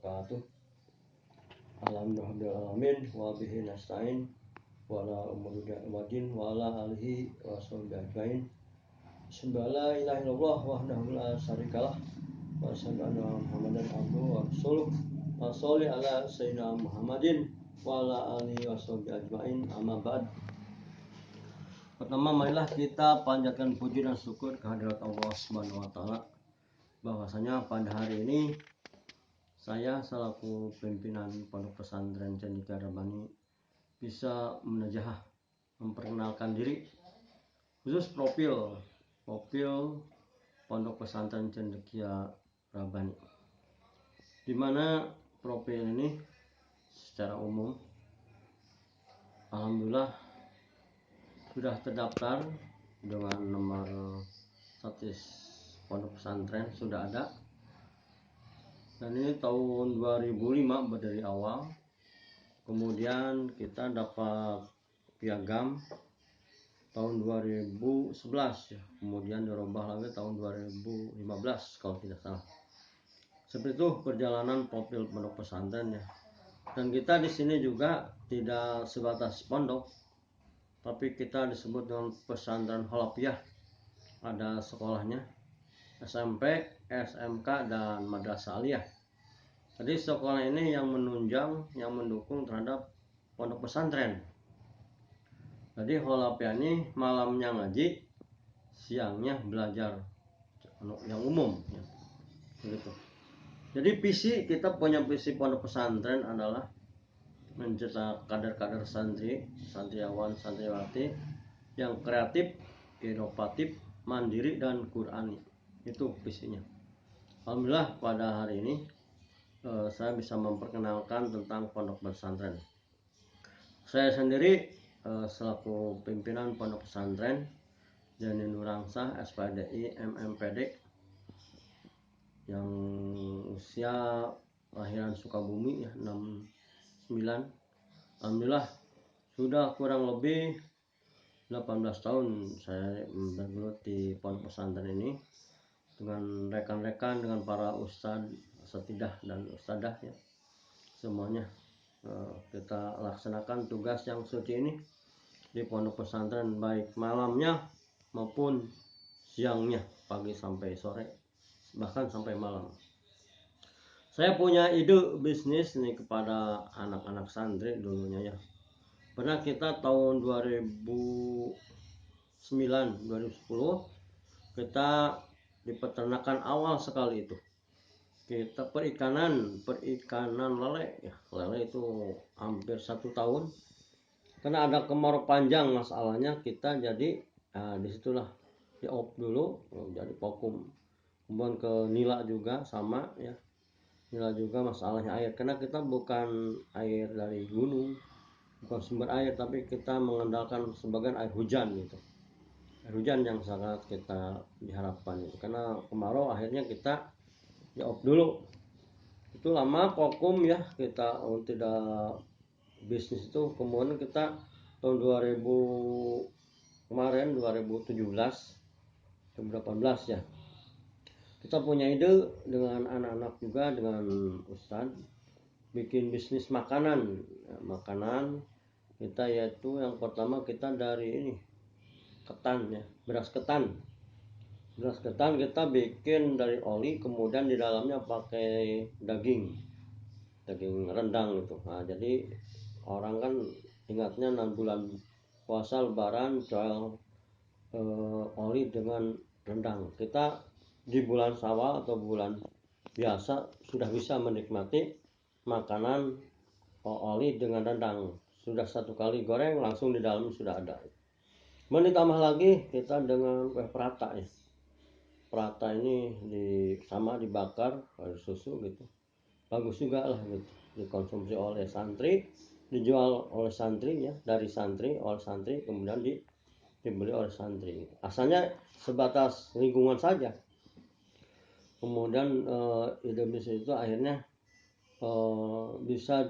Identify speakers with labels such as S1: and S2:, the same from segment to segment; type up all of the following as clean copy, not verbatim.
S1: wabarakatuh. Alhamdulillahirrahmanirrahim wa bihi nasta'in wa ala umuri wadin wa ala alihi wa sahbihi ajmain. Bismillah ilaha illallah wahdahu la syarikalah wa asyhadu anna Muhammadan abduhu wa rasuluh. Wa sholli ala sayyidina Muhammadin wa ala alihi wa sahbihi ajmain. Amma ba'd. Pertama, marilah kita panjatkan puji dan syukur kehadirat Allah Subhanahu wa taala bahwasanya pada hari ini saya selaku pimpinan Pondok Pesantren Cendekia Rabbani bisa menajah memperkenalkan diri, khusus profil Pondok Pesantren Cendekia Rabbani, di mana profil ini secara umum alhamdulillah sudah terdaftar dengan nomor status Pondok Pesantren sudah ada. Dan ini tahun 2005 berdiri awal. Kemudian kita dapat piagam tahun 2011 ya. Kemudian dirubah lagi tahun 2015 kalau tidak salah. Seperti itu perjalanan profil Pondok Pesantren ya. Dan kita di sini juga tidak sebatas pondok, tapi kita disebut dengan pesantren Holopiyah. Ada sekolahnya, SMP, SMK, dan Madrasah Aliyah. Jadi sekolah ini yang menunjang, yang mendukung terhadap pondok pesantren. Jadi Holopiyah ini malamnya ngaji, siangnya belajar yang umum ya. Begitu. Jadi kita punya visi pondok pesantren adalah mencetak kader-kader santri, santriawan, santriwati yang kreatif, inovatif, mandiri, dan Qur'ani. Itu visinya. Alhamdulillah pada hari ini saya bisa memperkenalkan tentang pondok pesantren. Saya sendiri selaku pimpinan pondok pesantren Jani Nurangsah SPDI MMPD yang usia lahiran Sukabumi ya 69. Alhamdulillah sudah kurang lebih 18 tahun saya bergelut di pondok pesantren ini dengan rekan-rekan, dengan para ustadz, asatidah dan ustadah ya. Semuanya kita laksanakan tugas yang suci ini di pondok pesantren, baik malamnya maupun siangnya, pagi sampai sore, bahkan sampai malam. Saya punya ide bisnis nih kepada anak-anak santri dulunya ya. Pernah kita tahun 2009 2010 kita di peternakan awal sekali itu kita perikanan lele ya. Lele itu hampir 1 tahun karena ada kemarau panjang, masalahnya kita jadi disitulah di op dulu jadi vakum. Kemudian ke nila juga sama ya, nila juga masalahnya air karena kita bukan air dari gunung, bukan sumber air, tapi kita mengandalkan sebagian air hujan gitu. Air hujan yang sangat kita diharapkan itu. Karena kemarau akhirnya kita ya off dulu. Itu lama vakum ya, kita tidak bisnis itu. Kemudian kita tahun 2017 2018 ya. Kita punya ide dengan anak-anak juga, dengan Ustadz, bikin bisnis makanan. Makanan kita yaitu yang pertama kita dari ini ketan ya, beras ketan kita bikin dari oli, kemudian di dalamnya pakai daging rendang gitu. Nah, jadi orang kan ingatnya 6 bulan puasa lebaran jual oli dengan rendang. Kita di bulan Syawal atau bulan biasa sudah bisa menikmati makanan oli dengan rendang. Sudah 1 kali goreng langsung di dalam sudah ada. Ditambah lagi kita dengan kue prata ya. Prata ini sama dibakar air susu gitu. Bagus juga lah gitu. Dikonsumsi oleh santri, dijual oleh santri ya, dari santri oleh santri, kemudian dibeli oleh santri. Asalnya sebatas lingkungan saja. Kemudian ide bisnis itu akhirnya bisa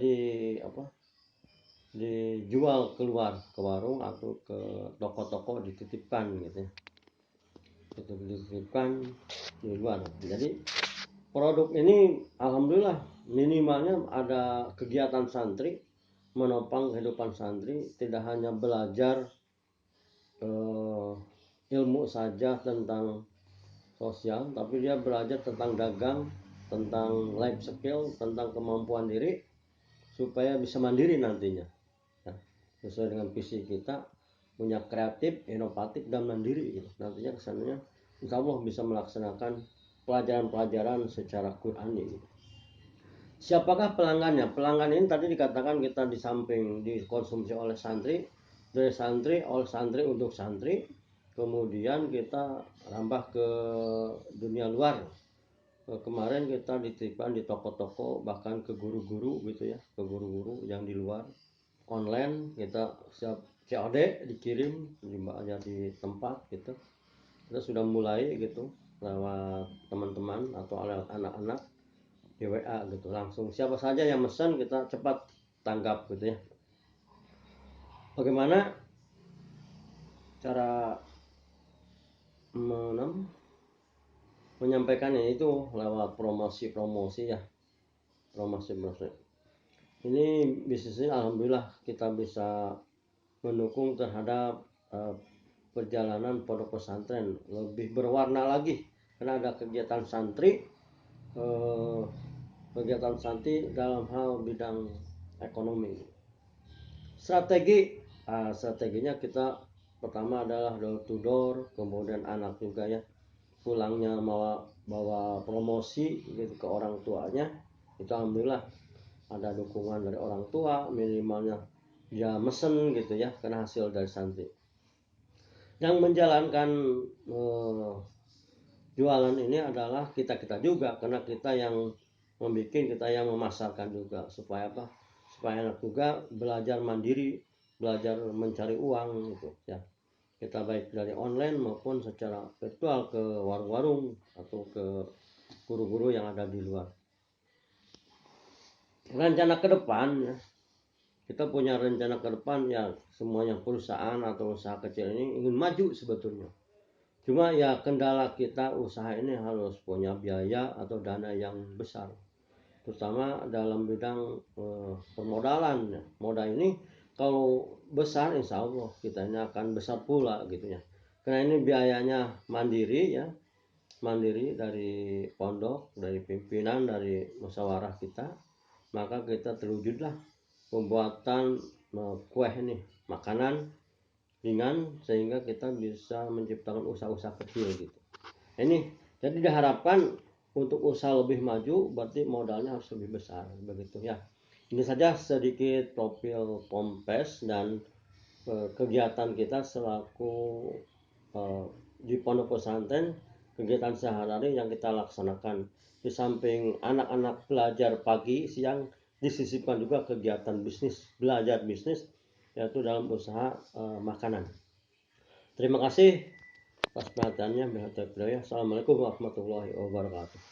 S1: dijual keluar ke warung atau ke toko-toko, dititipkan gitu ya. Dititipkan di luar. Jadi produk ini alhamdulillah minimalnya ada kegiatan santri, menopang kehidupan santri, tidak hanya belajar ilmu saja tentang sosial, tapi dia belajar tentang dagang, tentang life skill, tentang kemampuan diri supaya bisa mandiri nantinya. Nah, sesuai dengan visi kita, punya kreatif, inovatif, dan mandiri gitu. Nantinya kesannya insya Allah bisa melaksanakan pelajaran-pelajaran secara Qur'ani gitu. Siapakah pelanggannya? Pelanggan ini tadi dikatakan kita di samping dikonsumsi oleh santri, dari santri, oleh santri untuk santri, kemudian kita rambah ke dunia luar. Kemarin kita dititipkan di toko-toko, bahkan ke guru-guru gitu ya, ke guru-guru yang di luar. Online kita siap COD dikirim aja di tempat gitu. Kita sudah mulai gitu lewat teman-teman atau lewat anak-anak di WA gitu, langsung siapa saja yang pesan kita cepat tanggap gitu ya. Bagaimana cara menyampaikannya? Itu lewat promosi ya, promosi. Ini bisnisnya alhamdulillah kita bisa mendukung terhadap perjalanan pondok pesantren lebih berwarna lagi karena ada kegiatan santri, kegiatan santri dalam hal bidang ekonomi. Strateginya kita pertama adalah door to door, kemudian anak juga ya pulangnya bawa promosi gitu ke orang tuanya. Itu alhamdulillah ada dukungan dari orang tua, minimalnya dia mesen gitu ya, karena hasil dari santri. Yang menjalankan jualan ini adalah kita juga, karena kita yang membuat, kita yang memasarkan juga, supaya apa? Supaya anak juga belajar mandiri, belajar mencari uang gitu ya. Kita baik dari online maupun secara virtual ke warung-warung atau ke guru-guru yang ada di luar. Rencana ke depan ya, kita punya rencana ke depan ya, semuanya perusahaan atau usaha kecil ini ingin maju sebetulnya. Cuma ya kendala kita usaha ini harus punya biaya atau dana yang besar, terutama dalam bidang permodalan ya. Modal ini kalau besar insya Allah kita ini akan besar pula gitu ya, karena ini biayanya mandiri ya, mandiri dari pondok, dari pimpinan, dari musyawarah kita. Maka kita terwujudlah pembuatan kue ini, makanan ringan, sehingga kita bisa menciptakan usaha-usaha kecil gitu. Ini jadi diharapkan untuk usaha lebih maju berarti modalnya harus lebih besar begitu ya. Ini saja sedikit profil Pompes dan kegiatan kita selaku di pondok pesantren, kegiatan sehari-hari yang kita laksanakan. Di samping anak-anak belajar pagi, siang disisipkan juga kegiatan bisnis, belajar bisnis, yaitu dalam usaha makanan. Terima kasih atas perhatiannya. Assalamualaikum warahmatullahi wabarakatuh.